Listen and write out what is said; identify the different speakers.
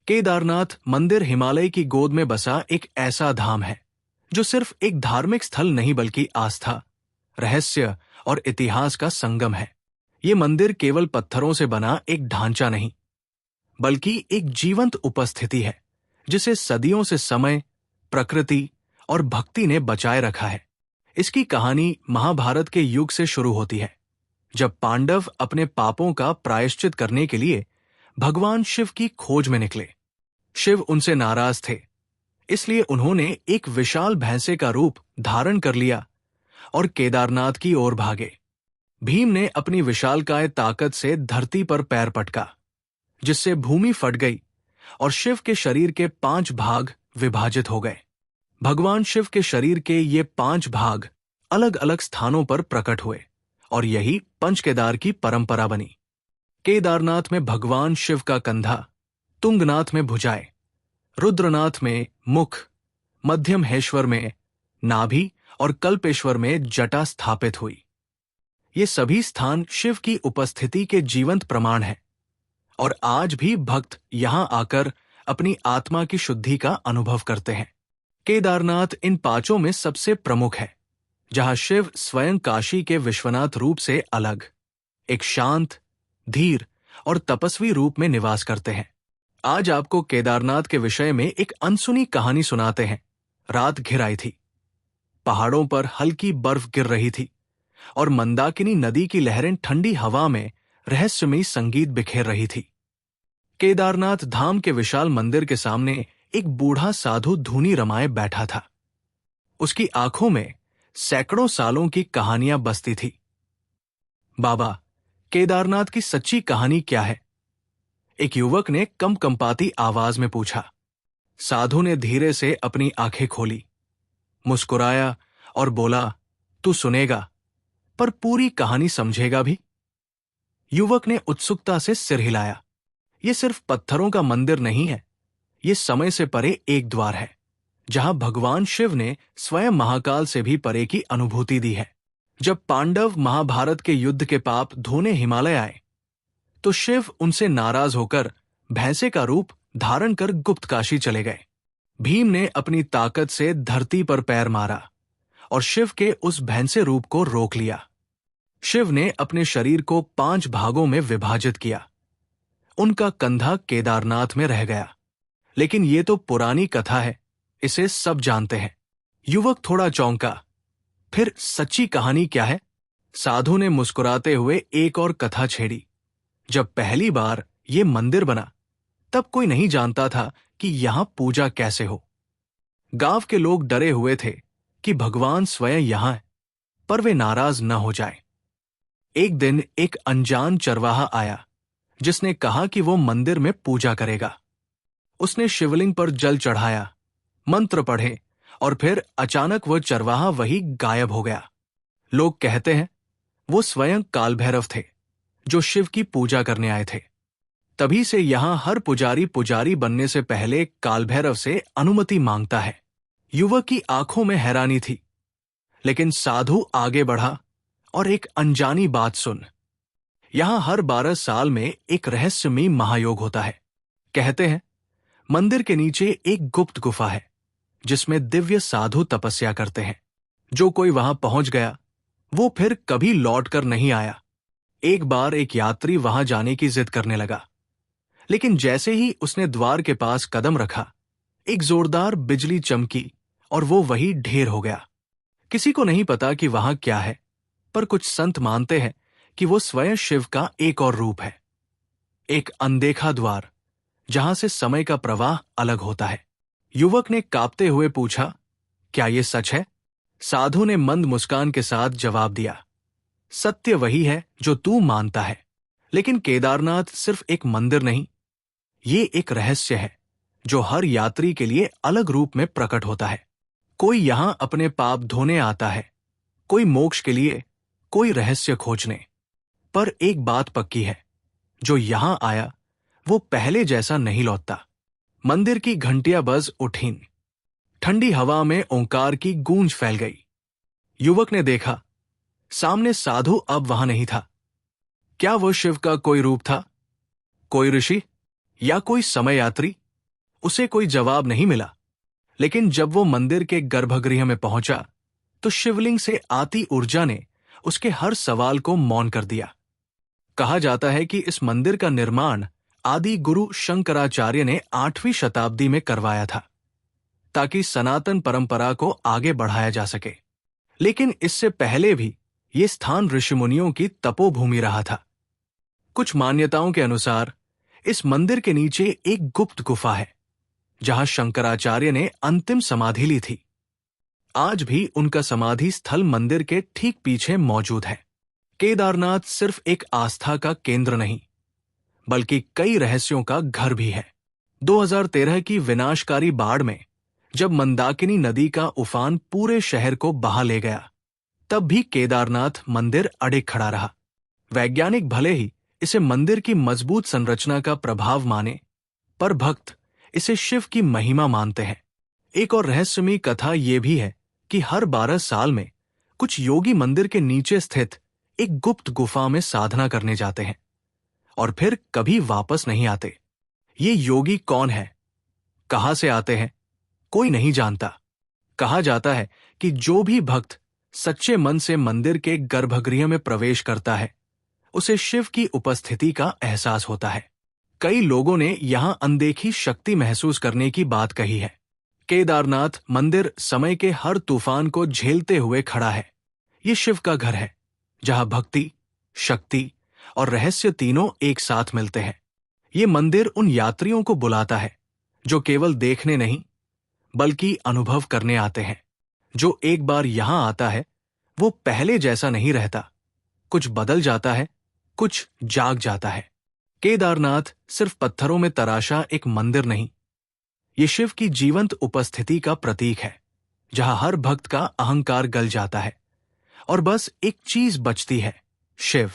Speaker 1: केदारनाथ मंदिर हिमालय की गोद में बसा एक ऐसा धाम है जो सिर्फ एक धार्मिक स्थल नहीं बल्कि आस्था, रहस्य और इतिहास का संगम है। ये मंदिर केवल पत्थरों से बना एक ढांचा नहीं, बल्कि एक जीवंत उपस्थिति है जिसे सदियों से समय, प्रकृति और भक्ति ने बचाए रखा है। इसकी कहानी महाभारत के युग से शुरू होती है, जब पांडव अपने पापों का प्रायश्चित करने के लिए भगवान शिव की खोज में निकले। शिव उनसे नाराज थे, इसलिए उन्होंने एक विशाल भैंसे का रूप धारण कर लिया और केदारनाथ की ओर भागे। भीम ने अपनी विशालकाय ताकत से धरती पर पैर पटका, जिससे भूमि फट गई और शिव के शरीर के 5 भाग विभाजित हो गए। भगवान शिव के शरीर के ये 5 भाग अलग अलग स्थानों पर प्रकट हुए और यही पंचकेदार की परंपरा बनी। केदारनाथ में भगवान शिव का कंधा, तुंगनाथ में भुजाएं, रुद्रनाथ में मुख, मध्यमहेश्वर में नाभि और कल्पेश्वर में जटा स्थापित हुई। ये सभी स्थान शिव की उपस्थिति के जीवंत प्रमाण हैं और आज भी भक्त यहां आकर अपनी आत्मा की शुद्धि का अनुभव करते हैं। केदारनाथ इन 5 में सबसे प्रमुख है, जहां शिव स्वयं काशी के विश्वनाथ रूप से अलग एक शांत, धीर और तपस्वी रूप में निवास करते हैं। आज आपको केदारनाथ के विषय में एक अनसुनी कहानी सुनाते हैं। रात घिर आई थी, पहाड़ों पर हल्की बर्फ गिर रही थी और मंदाकिनी नदी की लहरें ठंडी हवा में रहस्यमयी संगीत बिखेर रही थी। केदारनाथ धाम के विशाल मंदिर के सामने एक बूढ़ा साधु धूनी रमाए बैठा था। उसकी आंखों में सैकड़ों सालों की कहानियां बसती थी। बाबा, केदारनाथ की सच्ची कहानी क्या है? एक युवक ने कंपाती आवाज में पूछा। साधु ने धीरे से अपनी आंखें खोली, मुस्कुराया और बोला, तू सुनेगा, पर पूरी कहानी समझेगा भी? युवक ने उत्सुकता से सिर हिलाया। यह सिर्फ पत्थरों का मंदिर नहीं है, यह समय से परे एक द्वार है, जहां भगवान शिव ने स्वयं महाकाल से भी परे की अनुभूति दी है। जब पांडव महाभारत के युद्ध के पाप धोने हिमालय आए, तो शिव उनसे नाराज होकर भैंसे का रूप धारण कर गुप्त काशी चले गए। भीम ने अपनी ताकत से धरती पर पैर मारा और शिव के उस भैंसे रूप को रोक लिया। शिव ने अपने शरीर को 5 भागों में विभाजित किया। उनका कंधा केदारनाथ में रह गया। लेकिन ये तो पुरानी कथा है, इसे सब जानते हैं। युवक थोड़ा चौंका। फिर सच्ची कहानी क्या है? साधु ने मुस्कुराते हुए एक और कथा छेड़ी। जब पहली बार ये मंदिर बना, तब कोई नहीं जानता था कि यहां पूजा कैसे हो। गांव के लोग डरे हुए थे कि भगवान स्वयं यहां है, पर वे नाराज न हो जाएं। एक दिन एक अनजान चरवाहा आया, जिसने कहा कि वो मंदिर में पूजा करेगा। उसने शिवलिंग पर जल चढ़ाया, मंत्र पढ़े और फिर अचानक वो चरवाहा वही गायब हो गया। लोग कहते हैं वो स्वयं काल भैरव थे, जो शिव की पूजा करने आए थे। तभी से यहां हर पुजारी बनने से पहले काल भैरव से अनुमति मांगता है। युवक की आंखों में हैरानी थी, लेकिन साधु आगे बढ़ा और एक अनजानी बात सुन। यहां हर 12 साल में एक रहस्यमयी महायोग होता है। कहते हैं मंदिर के नीचे एक गुप्त गुफा है, जिसमें दिव्य साधु तपस्या करते हैं। जो कोई वहां पहुंच गया, वो फिर कभी लौटकर नहीं आया। एक बार एक यात्री वहां जाने की जिद करने लगा, लेकिन जैसे ही उसने द्वार के पास कदम रखा, एक जोरदार बिजली चमकी और वो वही ढेर हो गया। किसी को नहीं पता कि वहां क्या है, पर कुछ संत मानते हैं कि वो स्वयं शिव का एक और रूप है। एक अनदेखा द्वार, जहां से समय का प्रवाह अलग होता है। युवक ने कांपते हुए पूछा, क्या ये सच है? साधु ने मंद मुस्कान के साथ जवाब दिया, सत्य वही है जो तू मानता है, लेकिन केदारनाथ सिर्फ एक मंदिर नहीं, ये एक रहस्य है जो हर यात्री के लिए अलग रूप में प्रकट होता है। कोई यहां अपने पाप धोने आता है, कोई मोक्ष के लिए, कोई रहस्य खोजने। पर एक बात पक्की है, जो यहां आया वो पहले जैसा नहीं लौटता। मंदिर की घंटियां बज उठीं, ठंडी हवा में ओंकार की गूंज फैल गई। युवक ने देखा, सामने साधु अब वहां नहीं था। क्या वो शिव का कोई रूप था? कोई ऋषि या कोई समय यात्री? उसे कोई जवाब नहीं मिला। लेकिन जब वो मंदिर के गर्भगृह में पहुंचा तो शिवलिंग से आती ऊर्जा ने उसके हर सवाल को मौन कर दिया। कहा जाता है कि इस मंदिर का निर्माण आदि गुरु शंकराचार्य ने 8वीं शताब्दी में करवाया था, ताकि सनातन परंपरा को आगे बढ़ाया जा सके। लेकिन इससे पहले भी ये स्थान ऋषिमुनियों की तपोभूमि रहा था। कुछ मान्यताओं के अनुसार इस मंदिर के नीचे एक गुप्त गुफा है, जहां शंकराचार्य ने अंतिम समाधि ली थी। आज भी उनका समाधि स्थल मंदिर के ठीक पीछे मौजूद है। केदारनाथ सिर्फ एक आस्था का केंद्र नहीं, बल्कि कई रहस्यों का घर भी है। 2013 की विनाशकारी बाढ़ में जब मंदाकिनी नदी का उफान पूरे शहर को बहा ले गया, तब भी केदारनाथ मंदिर अड़े खड़ा रहा। वैज्ञानिक भले ही इसे मंदिर की मजबूत संरचना का प्रभाव माने, पर भक्त इसे शिव की महिमा मानते हैं। एक और रहस्यमयी कथा यह भी है कि हर 12 साल में कुछ योगी मंदिर के नीचे स्थित एक गुप्त गुफा में साधना करने जाते हैं और फिर कभी वापस नहीं आते। ये योगी कौन है, कहां से आते हैं, कोई नहीं जानता। कहा जाता है कि जो भी भक्त सच्चे मन से मंदिर के गर्भगृह में प्रवेश करता है, उसे शिव की उपस्थिति का एहसास होता है। कई लोगों ने यहां अनदेखी शक्ति महसूस करने की बात कही है। केदारनाथ मंदिर समय के हर तूफान को झेलते हुए खड़ा है। ये शिव का घर है, जहां भक्ति, शक्ति और रहस्य तीनों एक साथ मिलते हैं। ये मंदिर उन यात्रियों को बुलाता है जो केवल देखने नहीं, बल्कि अनुभव करने आते हैं। जो एक बार यहां आता है, वो पहले जैसा नहीं रहता। कुछ बदल जाता है, कुछ जाग जाता है। केदारनाथ सिर्फ पत्थरों में तराशा एक मंदिर नहीं, ये शिव की जीवंत उपस्थिति का प्रतीक है, जहां हर भक्त का अहंकार गल जाता है और बस एक चीज बचती है, शिव।